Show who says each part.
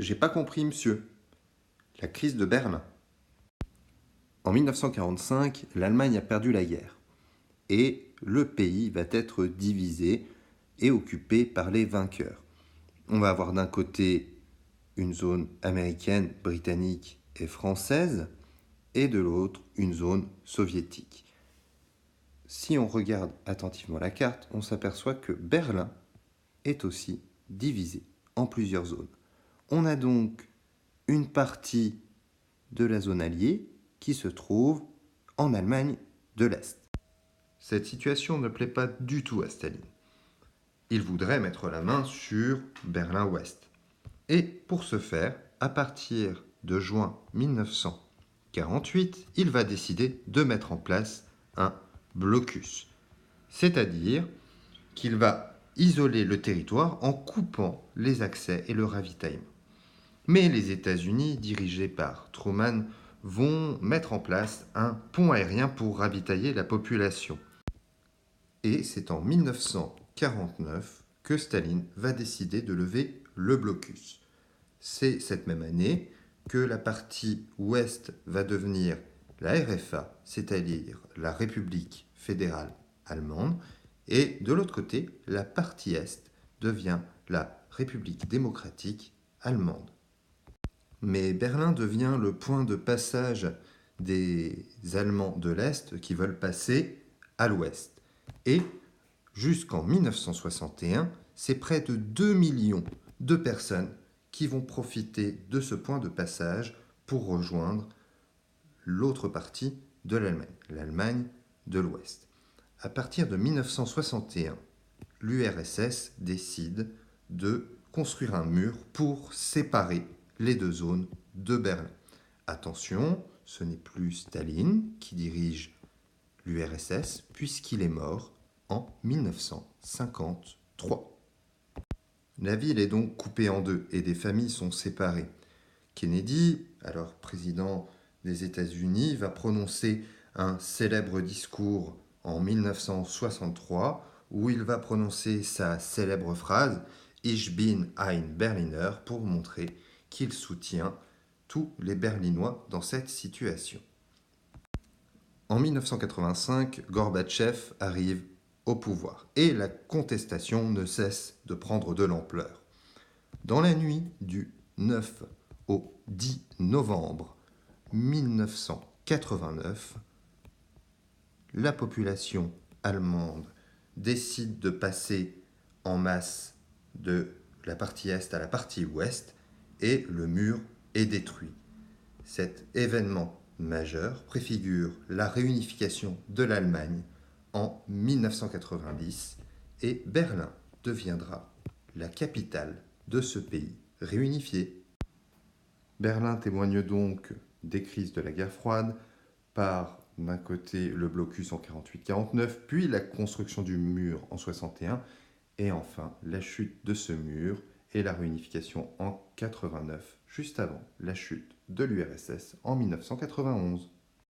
Speaker 1: J'ai pas compris, monsieur. La crise de Berlin. En 1945, l'Allemagne a perdu la guerre et le pays va être divisé et occupé par les vainqueurs. On va avoir d'un côté une zone américaine, britannique et française et de l'autre une zone soviétique. Si on regarde attentivement la carte, on s'aperçoit que Berlin est aussi divisé en plusieurs zones. On a donc une partie de la zone alliée qui se trouve en Allemagne de l'Est. Cette situation ne plaît pas du tout à Staline. Il voudrait mettre la main sur Berlin-Ouest. Et pour ce faire, à partir de juin 1948, il va décider de mettre en place un blocus. C'est-à-dire qu'il va isoler le territoire en coupant les accès et le ravitaillement. Mais les États-Unis, dirigés par Truman, vont mettre en place un pont aérien pour ravitailler la population. Et c'est en 1949 que Staline va décider de lever le blocus. C'est cette même année que la partie ouest va devenir la RFA, c'est-à-dire la République fédérale allemande, et de l'autre côté, la partie est devient la République démocratique allemande. Mais Berlin devient le point de passage des Allemands de l'Est qui veulent passer à l'Ouest. Et jusqu'en 1961, c'est près de 2 millions de personnes qui vont profiter de ce point de passage pour rejoindre l'autre partie de l'Allemagne, l'Allemagne de l'Ouest. À partir de 1961, l'URSS décide de construire un mur pour séparer les deux zones de Berlin. Attention, ce n'est plus Staline qui dirige l'URSS puisqu'il est mort en 1953. La ville est donc coupée en deux et des familles sont séparées. Kennedy, alors président des États-Unis, va prononcer un célèbre discours en 1963 où il va prononcer sa célèbre phrase « Ich bin ein Berliner » pour montrer qu'il soutient tous les Berlinois dans cette situation. En 1985, Gorbatchev arrive au pouvoir et la contestation ne cesse de prendre de l'ampleur. Dans la nuit du 9 au 10 novembre 1989, la population allemande décide de passer en masse de la partie est à la partie ouest et le mur est détruit. Cet événement majeur préfigure la réunification de l'Allemagne en 1990 et Berlin deviendra la capitale de ce pays réunifié. Berlin témoigne donc des crises de la guerre froide par d'un côté le blocus en 48-49, puis la construction du mur en 61 et enfin la chute de ce mur et la réunification en 89, juste avant la chute de l'URSS en 1991.